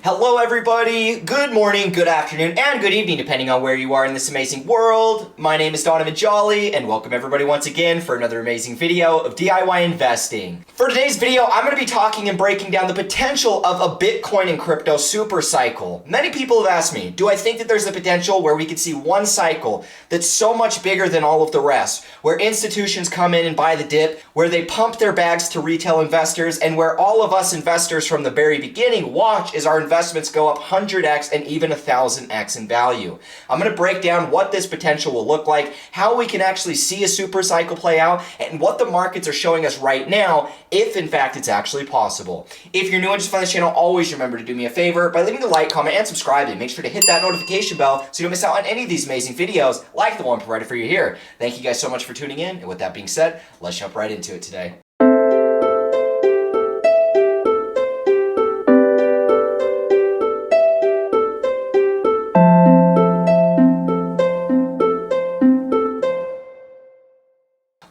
Hello everybody, good morning, good afternoon, and good evening depending on where you are in this amazing world. My name is Donovan Jolly, and welcome everybody once again for another amazing video of DIY investing. For today's video, I'm going to be talking and breaking down the potential of a Bitcoin and crypto super cycle. Many people have asked me, do I think that there's the potential where we could see one cycle that's so much bigger than all of the rest, where institutions come in and buy the dip, where they pump their bags to retail investors, and where all of us investors from the very beginning watch as our investments go up 100x and even 1000x in value. I'm going to break down what this potential will look like, how we can actually see a super cycle play out, and what the markets are showing us right now, if in fact it's actually possible. If you're new and just found this channel, always remember to do me a favor by leaving a like, comment, and subscribe, and make sure to hit that notification bell so you don't miss out on any of these amazing videos like the one provided for you here. Thank you guys so much for tuning in, and with that being said, let's jump right into it today.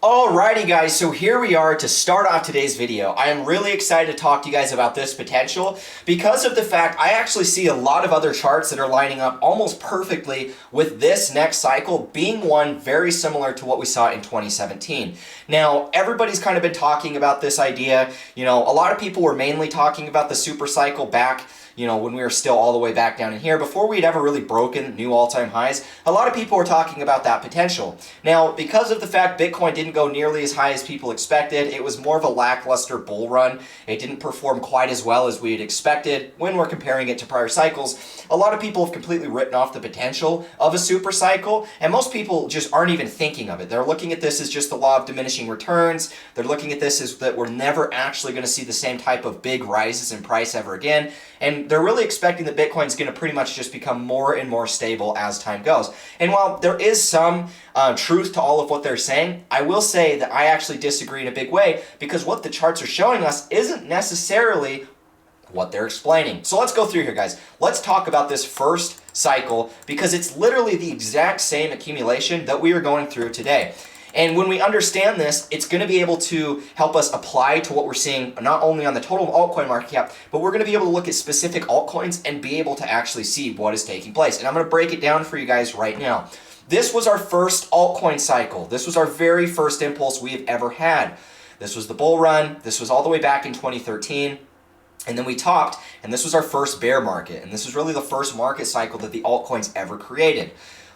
Alrighty guys, so here we are to start off today's video. I am really excited to talk to you guys about this potential because of the fact I actually see a lot of other charts that are lining up almost perfectly with this next cycle being one very similar to what we saw in 2017. Now, everybody's kind of been talking about this idea. You know, a lot of people were mainly talking about the super cycle back, you know, when we were still all the way back down in here, before we'd ever really broken new all-time highs. A lot of people were talking about that potential. Now, because of the fact Bitcoin didn't go nearly as high as people expected, it was more of a lackluster bull run. It didn't perform quite as well as we had expected when we're comparing it to prior cycles. A lot of people have completely written off the potential of a super cycle, and most people just aren't even thinking of it. They're looking at this as just the law of diminishing returns. They're looking at this as that we're never actually going to see the same type of big rises in price ever again. And they're really expecting that Bitcoin's going to pretty much just become more and more stable as time goes. And while there is some truth to all of what they're saying, I will say that I actually disagree in a big way, because what the charts are showing us isn't necessarily what they're explaining. So let's go through here, guys. Let's talk about this first cycle, because it's literally the exact same accumulation that we are going through today. And when we understand this, it's going to be able to help us apply to what we're seeing not only on the total altcoin market cap, but we're going to be able to look at specific altcoins and be able to actually see what is taking place. And I'm going to break it down for you guys right now. This was our first altcoin cycle. This was our very first impulse we have ever had. This was the bull run. This was all the way back in 2013. And then we topped, and this was our first bear market. And this was really the first market cycle that the altcoins ever created.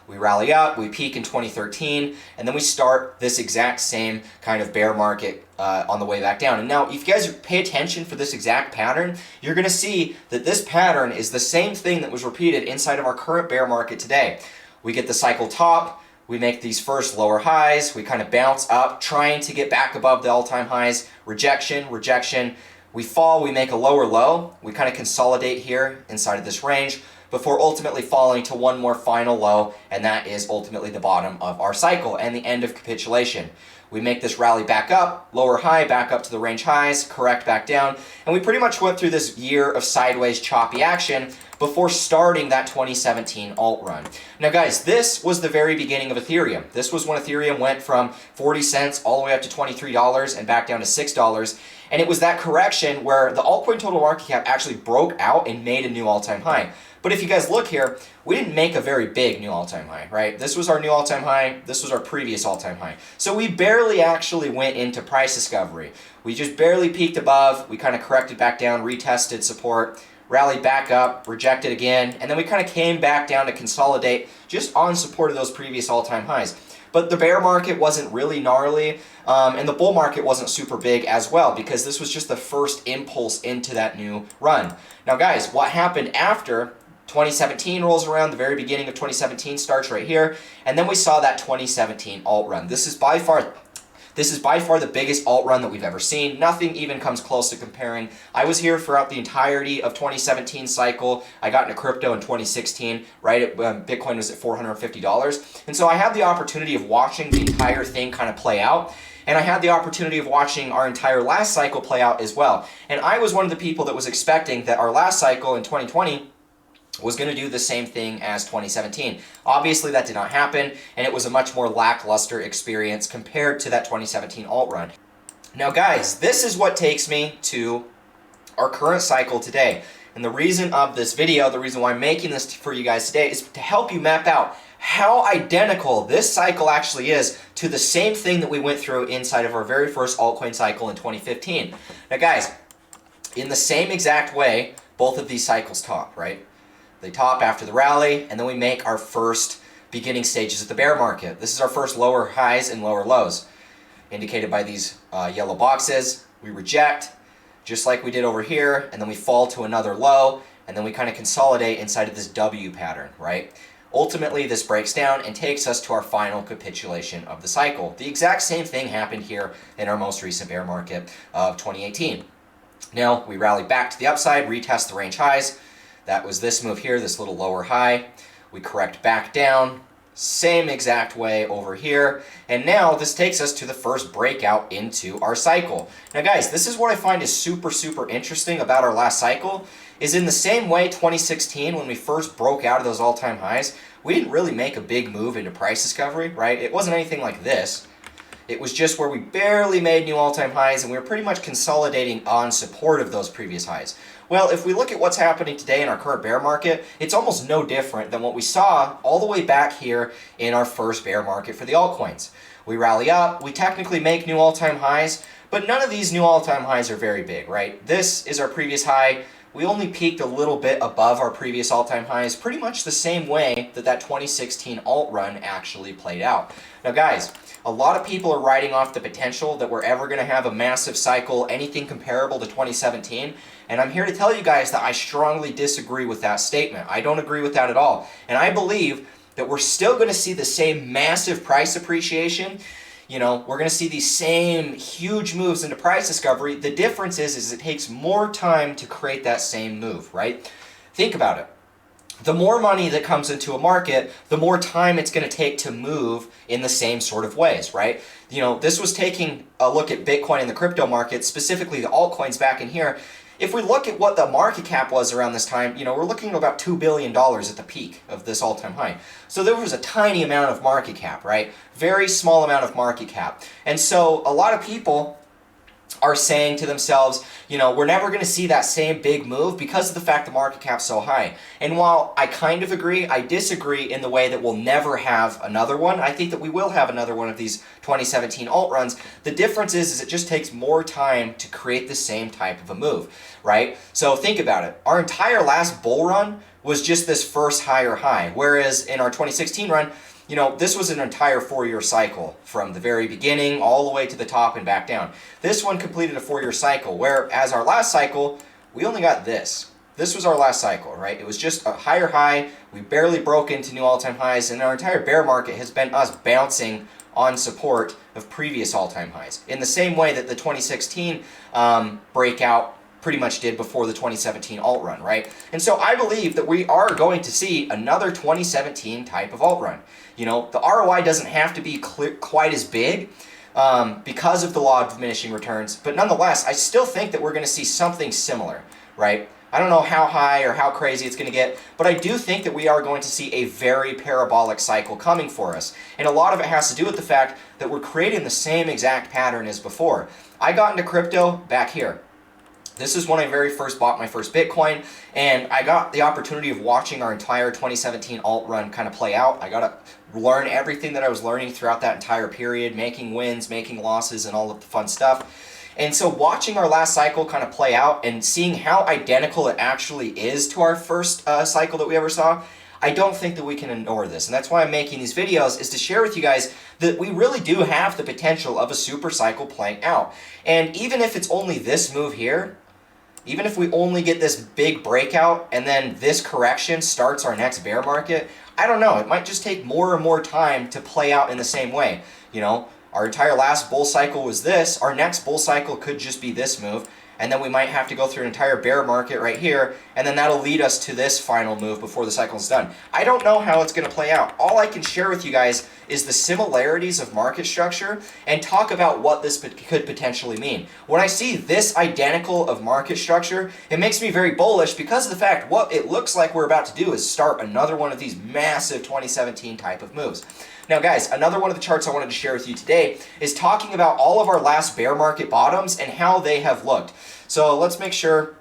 We rally up, we peak in 2013, and then we start this exact same kind of bear market on the way back down. And now, if you guys pay attention for this exact pattern, you're going to see that this pattern is the same thing that was repeated inside of our current bear market today. We get the cycle top, we make these first lower highs, we kind of bounce up, trying to get back above the all-time highs, rejection, rejection. We fall, we make a lower low, we kind of consolidate here inside of this range, before ultimately falling to one more final low, and that is ultimately the bottom of our cycle and the end of capitulation. We make this rally back up, lower high, back up to the range highs, correct back down, and we pretty much went through this year of sideways choppy action before starting that 2017 alt run. Now guys, this was the very beginning of Ethereum. This was when Ethereum went from 40 cents all the way up to $23 and back down to $6. And it was that correction where the altcoin total market cap actually broke out and made a new all-time high. But if you guys look here, we didn't make a very big new all-time high, right? This was our new all-time high. This was our previous all-time high. So we barely actually went into price discovery. We just barely peaked above. We kind of corrected back down, retested support, rallied back up, rejected again, and then we kind of came back down to consolidate just on support of those previous all-time highs. But the bear market wasn't really gnarly, and the bull market wasn't super big as well, because this was just the first impulse into that new run. Now guys, what happened after 2017 rolls around, the very beginning of 2017 starts right here, and then we saw that 2017 alt run. This is by far the biggest alt run that we've ever seen. Nothing even comes close to comparing. I was here throughout the entirety of 2017 cycle. I got into crypto in 2016, right? Bitcoin was at $450. And so I had the opportunity of watching the entire thing kind of play out. And I had the opportunity of watching our entire last cycle play out as well. And I was one of the people that was expecting that our last cycle in 2020 was going to do the same thing as 2017. Obviously, that did not happen, and it was a much more lackluster experience compared to that 2017 alt run. Now, guys, this is what takes me to our current cycle today. And the reason of this video, the reason why I'm making this for you guys today is to help you map out how identical this cycle actually is to the same thing that we went through inside of our very first altcoin cycle in 2015. Now guys, in the same exact way, both of these cycles top, right? They top after the rally, and then we make our first beginning stages of the bear market. This is our first lower highs and lower lows, indicated by these yellow boxes. We reject, just like we did over here, and then we fall to another low, and then we kind of consolidate inside of this W pattern, right? Ultimately, this breaks down and takes us to our final capitulation of the cycle. The exact same thing happened here in our most recent bear market of 2018. Now, we rally back to the upside, retest the range highs. That was this move here, this little lower high. We correct back down, same exact way over here. And now this takes us to the first breakout into our cycle. Now guys, this is what I find is super, super interesting about our last cycle, is in the same way 2016, when we first broke out of those all-time highs, we didn't really make a big move into price discovery, right? It wasn't anything like this. It was just where we barely made new all-time highs, and we were pretty much consolidating on support of those previous highs. Well, if we look at what's happening today in our current bear market, it's almost no different than what we saw all the way back here in our first bear market for the altcoins. We rally up, we technically make new all-time highs, but none of these new all-time highs are very big, right? This is our previous high. We only peaked a little bit above our previous all-time highs, pretty much the same way that that 2016 alt run actually played out. Now guys, a lot of people are writing off the potential that we're ever going to have a massive cycle, anything comparable to 2017, and I'm here to tell you guys that I strongly disagree with that statement. I don't agree with that at all, and I believe that we're still going to see the same massive price appreciation. You know, we're going to see these same huge moves into price discovery. The difference is it takes more time to create that same move, right? Think about it. The more money that comes into a market, the more time it's going to take to move in the same sort of ways, right? You know, this was taking a look at Bitcoin and the crypto market, specifically the altcoins back in here. If we look at what the market cap was around this time, you know, we're looking at about $2 billion at the peak of this all-time high. So there was a tiny amount of market cap, right? Very small amount of market cap. And so a lot of people are saying to themselves, you know, we're never going to see that same big move because of the fact the market cap's so high. And while I kind of agree, I disagree in the way that we'll never have another one. I think that we will have another one of these 2017 alt runs. The difference is it just takes more time to create the same type of a move, right? So think about it. Our entire last bull run was just this first higher high, whereas in our 2016 run, you know, this was an entire 4-year cycle from the very beginning all the way to the top and back down. This one completed a 4-year cycle, whereas our last cycle, we only got this. This was our last cycle, right? It was just a higher high. We barely broke into new all-time highs, and our entire bear market has been us bouncing on support of previous all-time highs. In the same way that the 2016 breakout pretty much did before the 2017 alt run, right? And so I believe that we are going to see another 2017 type of alt run. You know, the ROI doesn't have to be quite as big because of the law of diminishing returns, but nonetheless, I still think that we're going to see something similar, right? I don't know how high or how crazy it's going to get, but I do think that we are going to see a very parabolic cycle coming for us. And a lot of it has to do with the fact that we're creating the same exact pattern as before. I got into crypto back here. This is when I very first bought my first Bitcoin, and I got the opportunity of watching our entire 2017 alt run kind of play out. I got to learn everything that I was learning throughout that entire period, making wins, making losses, and all of the fun stuff. And so watching our last cycle kind of play out and seeing how identical it actually is to our first cycle that we ever saw, I don't think that we can ignore this. And that's why I'm making these videos, is to share with you guys that we really do have the potential of a super cycle playing out. And even if it's only this move here, even if we only get this big breakout and then this correction starts our next bear market, I don't know, it might just take more and more time to play out in the same way. You know, our entire last bull cycle was this, our next bull cycle could just be this move, and then we might have to go through an entire bear market right here, and then that'll lead us to this final move before the cycle's done. I don't know how it's going to play out. All I can share with you guys is the similarities of market structure and talk about what this could potentially mean. When I see this identical of market structure, it makes me very bullish because of the fact what it looks like we're about to do is start another one of these massive 2017 type of moves. Now guys, another one of the charts I wanted to share with you today is talking about all of our last bear market bottoms and how they have looked. So let's make sure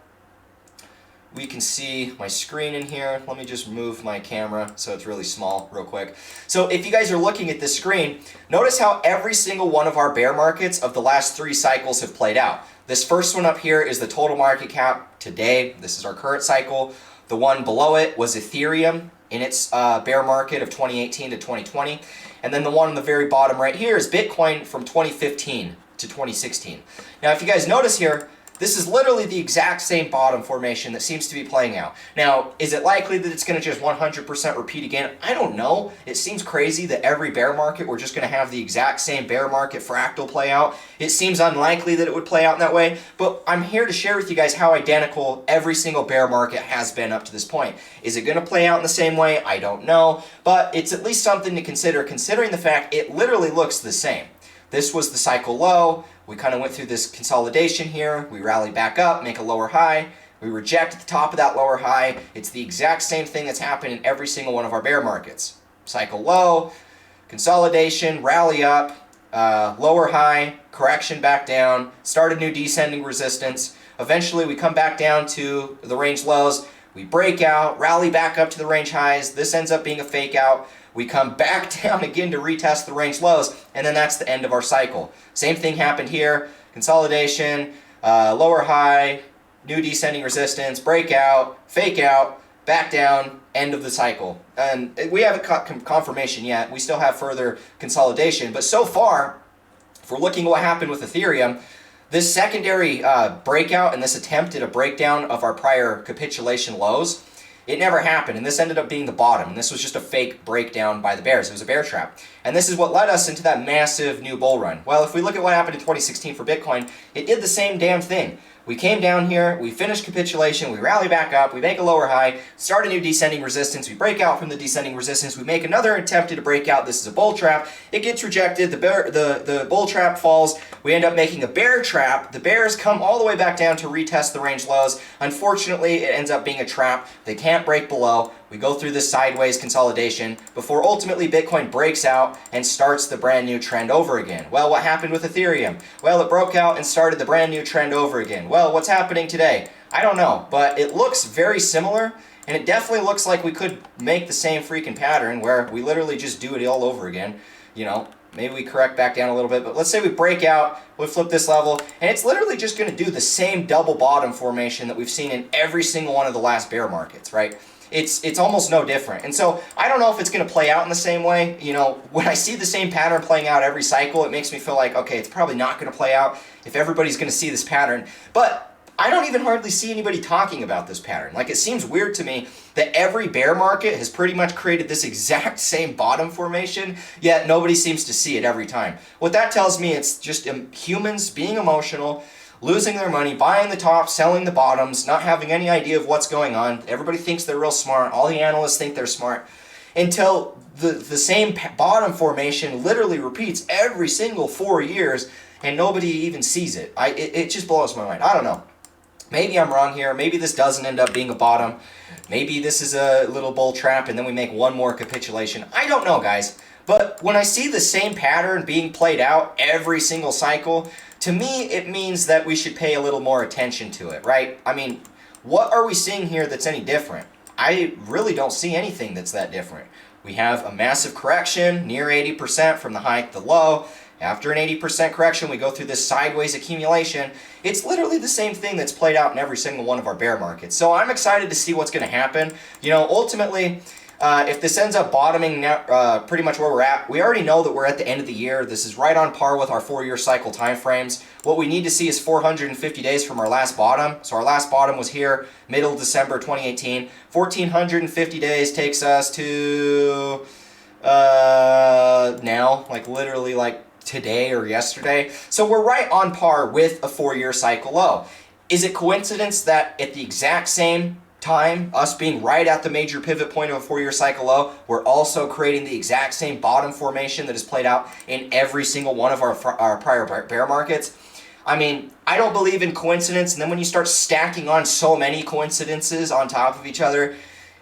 we can see my screen in here. Let me just move my camera so it's really small real quick. So if you guys are looking at this screen, notice how every single one of our bear markets of the last 3 cycles have played out. This first one up here is the total market cap today. This is our current cycle. The one below it was Ethereum in its bear market of 2018 to 2020. And then the one on the very bottom right here is Bitcoin from 2015 to 2016. Now, if you guys notice here, this is literally the exact same bottom formation that seems to be playing out. Now, is it likely that it's going to just 100% repeat again? I don't know. It seems crazy that every bear market we're just going to have the exact same bear market fractal play out. It seems unlikely that it would play out in that way, but I'm here to share with you guys how identical every single bear market has been up to this point. Is it going to play out in the same way? I don't know, but it's at least something to consider, considering the fact it literally looks the same. This was the cycle low. We kind of went through this consolidation here. We rally back up, make a lower high. We reject at the top of that lower high. It's the exact same thing that's happened in every single one of our bear markets. Cycle low, consolidation, rally up, lower high, correction back down, start a new descending resistance. Eventually we come back down to the range lows. We break out, rally back up to the range highs. This ends up being a fake out. We come back down again to retest the range lows, and then that's the end of our cycle. Same thing happened here. Consolidation, lower high, new descending resistance, breakout, fake out, back down, end of the cycle. And we haven't got confirmation yet. We still have further consolidation. But so far, if we're looking at what happened with Ethereum, this secondary breakout and this attempt at a breakdown of our prior capitulation lows, it never happened, and this ended up being the bottom, and this was just a fake breakdown by the bears. It was a bear trap. And this is what led us into that massive new bull run. Well, if we look at what happened in 2016 for Bitcoin, it did the same damn thing. We came down here, we finished capitulation, we rally back up, we make a lower high, start a new descending resistance, we break out from the descending resistance, we make another attempt at a breakout. This is a bull trap. It gets rejected, the bull trap falls, we end up making a bear trap. The bears come all the way back down to retest the range lows. Unfortunately, it ends up being a trap. They can't break below. We go through this sideways consolidation before ultimately Bitcoin breaks out and starts the brand new trend over again. Well, what happened with Ethereum? Well, it broke out and started the brand new trend over again. Well, what's happening today? I don't know, but it looks very similar, and it definitely looks like we could make the same freaking pattern where we literally just do it all over again. You know, maybe we correct back down a little bit, but let's say we break out, we flip this level, and it's literally just going to do the same double bottom formation that we've seen in every single one of the last bear markets, right? It's almost no different. And so I don't know if it's going to play out in the same way. You know, when I see the same pattern playing out every cycle, it makes me feel like, okay, it's probably not going to play out if everybody's going to see this pattern. But I don't even hardly see anybody talking about this pattern. Like, it seems weird to me that every bear market has pretty much created this exact same bottom formation, yet nobody seems to see it every time. What that tells me, it's just humans being emotional, losing their money, buying the tops, selling the bottoms, not having any idea of what's going on. Everybody thinks they're real smart. All the analysts think they're smart. Until the same bottom formation literally repeats every single 4 years, and nobody even sees it. It just blows my mind. I don't know. Maybe I'm wrong here. Maybe this doesn't end up being a bottom. Maybe this is a little bull trap, and then we make one more capitulation. I don't know, guys. But when I see the same pattern being played out every single cycle, to me, it means that we should pay a little more attention to it, right? I mean, what are we seeing here that's any different? I really don't see anything that's that different. We have a massive correction, near 80% from the high to the low. After an 80% correction, we go through this sideways accumulation. It's literally the same thing that's played out in every single one of our bear markets. So I'm excited to see what's going to happen. You know, ultimately, if this ends up bottoming pretty much where we're at, we already know that we're at the end of the year. This is right on par with our 4-year cycle time frames. What we need to see is 450 days from our last bottom. So our last bottom was here, middle of December 2018. 1,450 days takes us to now, like literally like today or yesterday. So we're right on par with a 4-year cycle low. Is it coincidence that at the exact same time, us being right at the major pivot point of a 4-year cycle low, we're also creating the exact same bottom formation that has played out in every single one of our prior bear markets? I mean, I don't believe in coincidence, and then when you start stacking on so many coincidences on top of each other,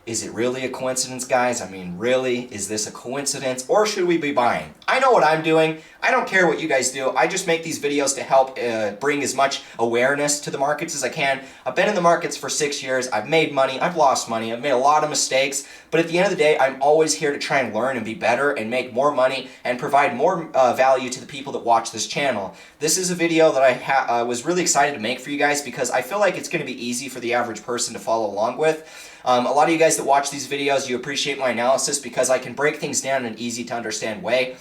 Is it really a coincidence, guys? I mean, really, is this a coincidence, or should we be buying? I know what I'm doing. I don't care what you guys do. I just make these videos to help bring as much awareness to the markets as I can. I've been in the markets for 6 years. I've made money. I've lost money. I've made a lot of mistakes. But at the end of the day, I'm always here to try and learn and be better and make more money and provide more value to the people that watch this channel. This is a video that I was really excited to make for you guys because I feel like it's going to be easy for the average person to follow along with. A lot of you guys that watch these videos, you appreciate my analysis because I can break things down in an easy to understand way.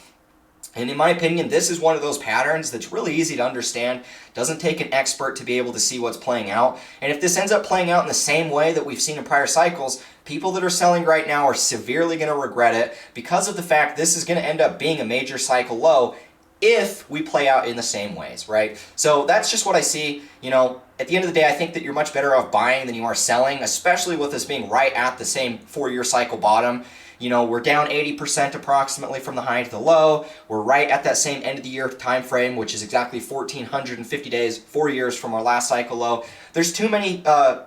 And in my opinion, this is one of those patterns that's really easy to understand. Doesn't take an expert to be able to see what's playing out. And if this ends up playing out in the same way that we've seen in prior cycles, people that are selling right now are severely going to regret it because of the fact this is going to end up being a major cycle low if we play out in the same ways, right? So that's just what I see. You know, at the end of the day, I think that you're much better off buying than you are selling, especially with us being right at the same 4-year cycle bottom. You know, we're down 80% approximately from the high to the low. We're right at that same end of the year time frame, which is exactly 1,450 days, 4 years from our last cycle low. There's too many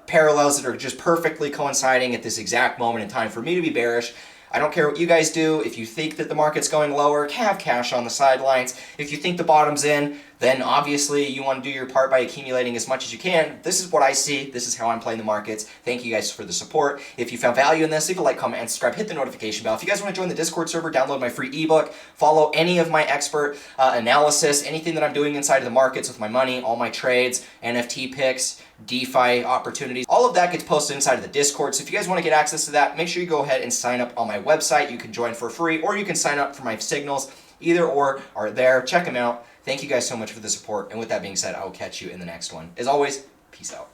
parallels that are just perfectly coinciding at this exact moment in time for me to be bearish. I don't care what you guys do. If you think that the market's going lower, have cash on the sidelines. If you think the bottom's in, then obviously you want to do your part by accumulating as much as you can. This is what I see. This is how I'm playing the markets. Thank you guys for the support. If you found value in this, leave a like, comment, and subscribe. Hit the notification bell. If you guys want to join the Discord server, download my free ebook, follow any of my expert analysis, anything that I'm doing inside of the markets with my money, all my trades, NFT picks, DeFi opportunities, all of that gets posted inside of the Discord. So if you guys want to get access to that, make sure you go ahead and sign up on my website. You can join for free, or you can sign up for my signals. Either or are there. Check them out. Thank you guys so much for the support. And with that being said, I will catch you in the next one. As always, peace out.